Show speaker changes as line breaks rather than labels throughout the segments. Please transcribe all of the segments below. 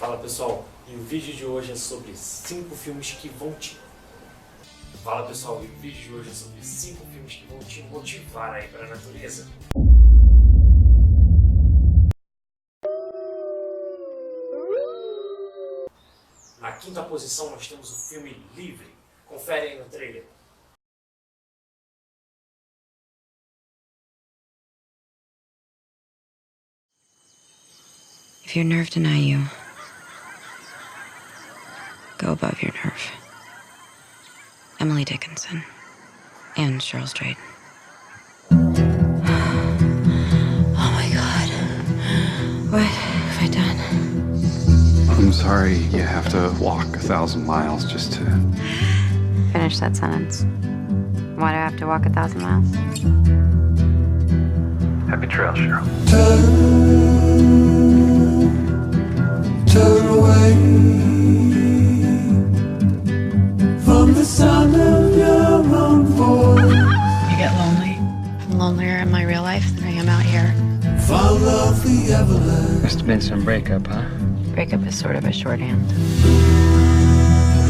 Fala pessoal, e o vídeo de hoje é sobre 5 filmes que vão te... Fala pessoal, e o vídeo de hoje é sobre 5 filmes que vão te motivar aí pra natureza. Na quinta posição nós temos o filme Livre. Confere aí no trailer.
If your nerve deny you, go above your nerve. Emily Dickinson and Cheryl Strait. Oh my God. What have I done?
I'm sorry you have to walk 1,000 miles just to...
Finish that sentence. Why do I have to walk 1,000 miles?
Happy trail, Cheryl.
Turn away from the sound of your own voice.
You get lonely. I'm lonelier in my real life than I am out here.
Follow the everlasting.
Must have been some breakup, huh?
Breakup is sort of a shorthand.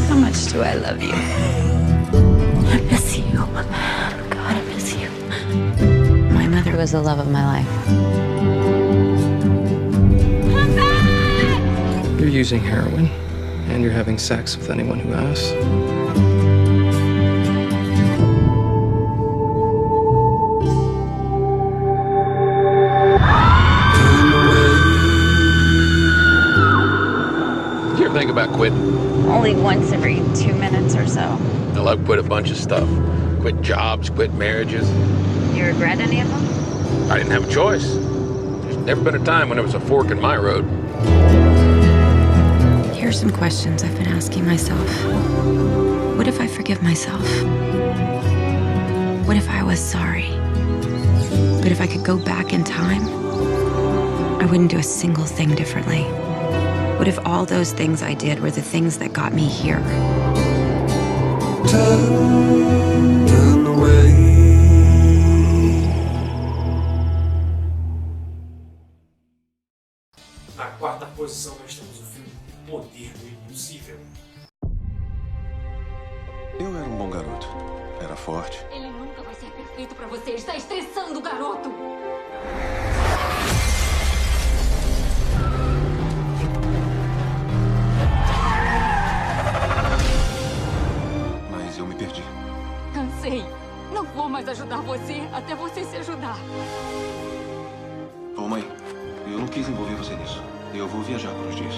How much do I love you? I miss you. God, I miss you. My mother was the love of my life.
You're using heroin, and you're having sex with anyone who asks.
You ever think about quitting?
Only once every 2 minutes or so.
Well, I've quit a bunch of stuff. Quit jobs, quit marriages.
You regret any of them?
I didn't have a choice. There's never been a time when there was a fork in my road.
Here's some questions I've been asking myself. What if I forgive myself? What if I was sorry? But if I could go back in time, I wouldn't do a single thing differently. What if all those things I did were the things that got me here?
Turn away.
Na quarta posição nós temos o filme Poder do Impossível.
Eu era um bom garoto. Era forte.
Ele nunca vai ser perfeito pra você. Está estressando o garoto.
Mas eu me perdi.
Cansei. Não vou mais ajudar você até você se ajudar.
Ô, mãe, eu não quis envolver você nisso. Eu vou viajar por uns dias.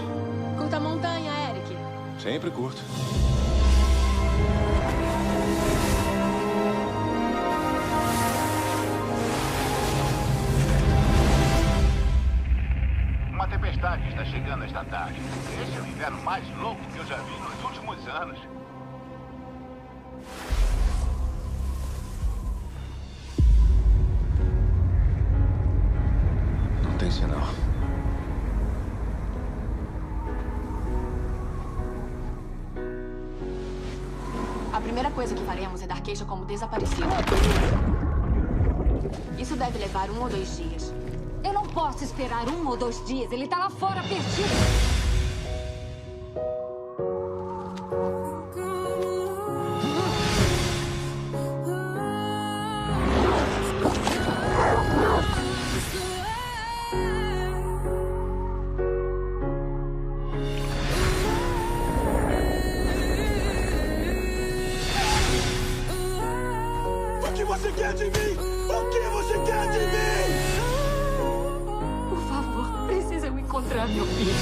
Curta a montanha, Eric.
Sempre curto.
Uma tempestade está chegando esta tarde. Esse é o inverno mais louco que eu já vi nos últimos anos.
Não tem sinal.
A primeira coisa que faremos é dar queixa como desaparecido. Isso deve levar 1 ou 2 dias. Eu não posso esperar 1 ou 2 dias. Ele tá lá fora, perdido.
O que você quer de mim? O que você quer de mim?
Por favor, precisam encontrar meu filho.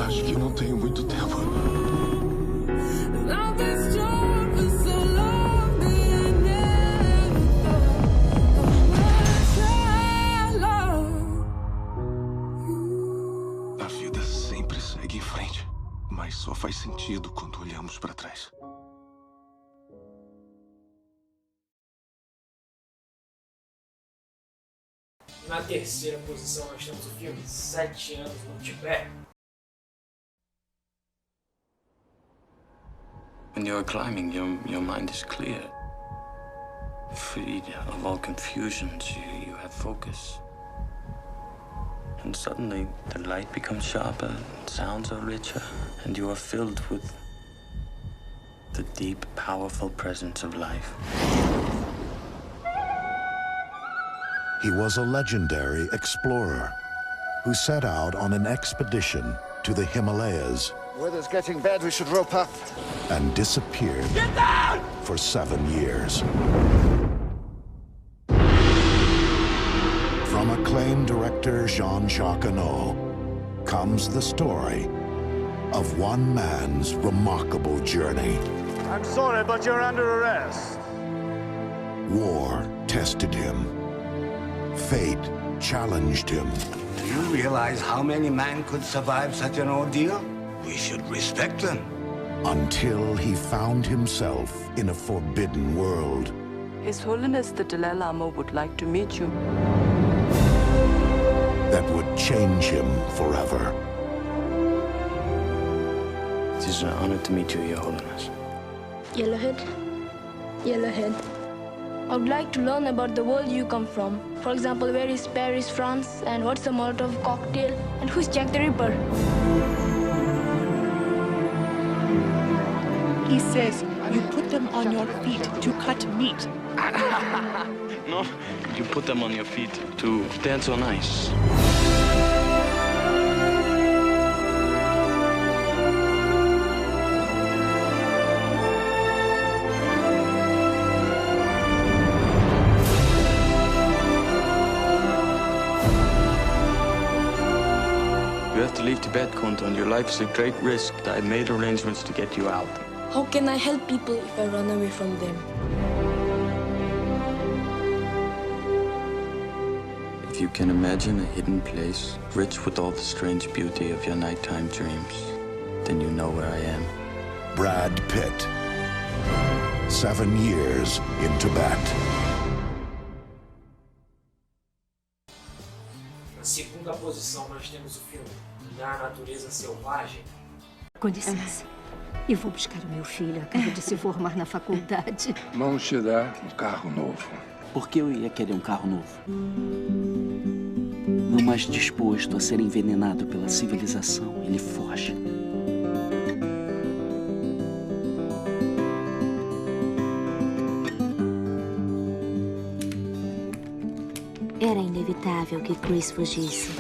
Acho que não tenho muito tempo. A vida sempre segue em frente, mas só faz sentido quando olhamos para trás.
Na terceira posição nós temos o filme 7 anos no Tibete.
When you're climbing, your mind is clear. Freed of all confusions, you have focus. And suddenly, the light becomes sharper, sounds are richer, and you are filled with the deep, powerful presence of life.
He was a legendary explorer who set out on an expedition to the Himalayas.
Weather's getting bad, we should rope up.
And disappeared for 7 years. From acclaimed director Jean-Jacques Aron comes the story of one man's remarkable journey.
I'm sorry, but you're under arrest.
War tested him. Fate challenged him.
Do you realize how many men could survive such an ordeal? We should respect them.
Until he found himself in a forbidden world.
His Holiness the Dalai Lama would like to meet you.
That would change him forever.
It is an honor to meet you, Your Holiness.
Yellowhead. Yellowhead. I would like to learn about the world you come from. For example, where is Paris, France, and what's the Molotov cocktail, and who's Jack the Ripper?
He says you put them on your feet to cut meat.
No, you put them on your feet to dance on ice. You have to leave Tibet, Kunta, and your life is a great risk. I made arrangements to get you out.
How can I help people if I run away from them?
If you can imagine a hidden place, rich with all the strange beauty of your nighttime dreams, then you know where I am.
Brad Pitt. 7 years in Tibet.
Na segunda posição, nós temos o filme Natureza Selvagem.
Com licença. Eu vou buscar o meu filho. Acaba de se formar na faculdade.
Vamos te dar um carro novo.
Por que eu ia querer um carro novo? Não mais disposto a ser envenenado pela civilização, ele foge.
Era inevitável que Chris fugisse.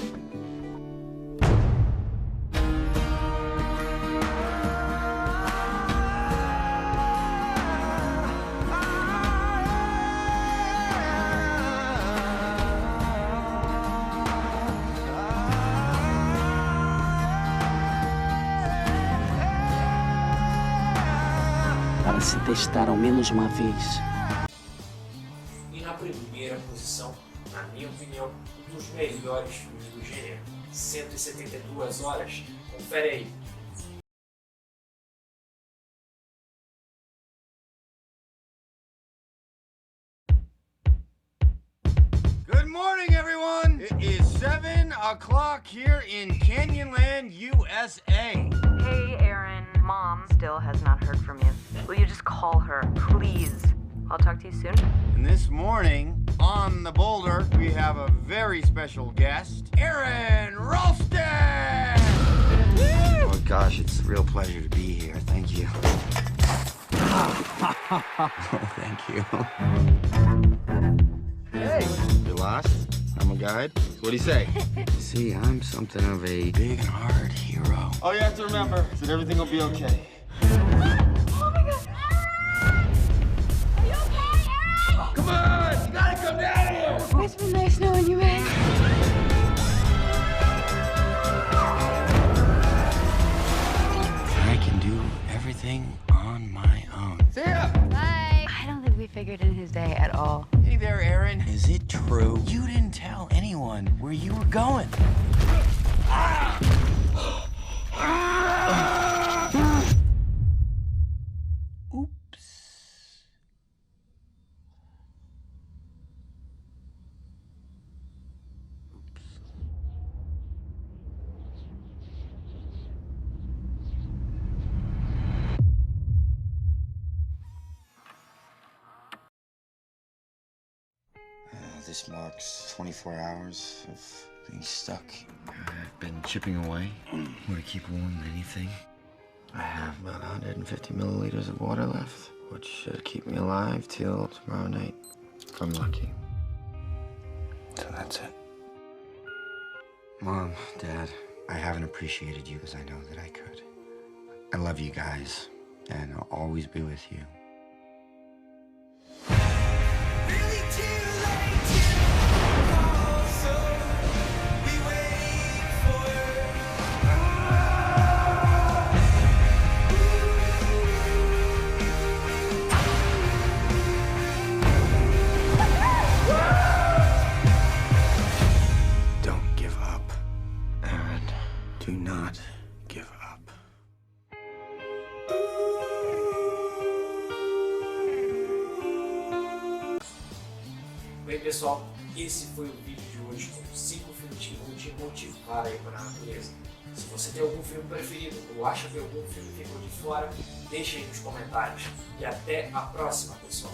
Para se testar ao menos uma vez.
E na primeira posição, na minha opinião, um dos melhores filmes do gênero. 172 horas. Confere aí.
Good morning, everyone! It is 7 o'clock here in Canyonland, USA.
Hey, Aaron. Mom still has not heard from you. Will you just call her, please? I'll talk to you soon.
And this morning, on the boulder, we have a very special guest, Aaron Ralston!
Oh, gosh, it's a real pleasure to be here. Thank you. Oh, thank you.
Hey, you lost? I'm a guide. What'd he say?
See, I'm something of a big and hard hero.
All you have to remember is that everything will be okay.
Oh my God, Aaron! Are you okay, Aaron?
Come on! You gotta come down here!
It's been nice knowing you, man.
I can do everything on my own.
See ya!
Bye. I don't think we figured in his day at all.
Hey there, Aaron.
Is it true you didn't tell anyone where you were going? this marks 24 hours of being stuck. I've been chipping away. Want to keep warm than anything. I have about 150 milliliters of water left, which should keep me alive till tomorrow night, if I'm lucky. So that's it. Mom, Dad, I haven't appreciated you as I know that I could. I love you guys, and I'll always be with you. Don't give up, Aaron. Do not give up.
Bem, pessoal, esse foi o vídeo de hoje com 5 filmes que vão te motivar aí para a natureza. Se você tem algum filme preferido ou acha que algum filme ficou de fora, deixe aí nos comentários. E até a próxima, pessoal!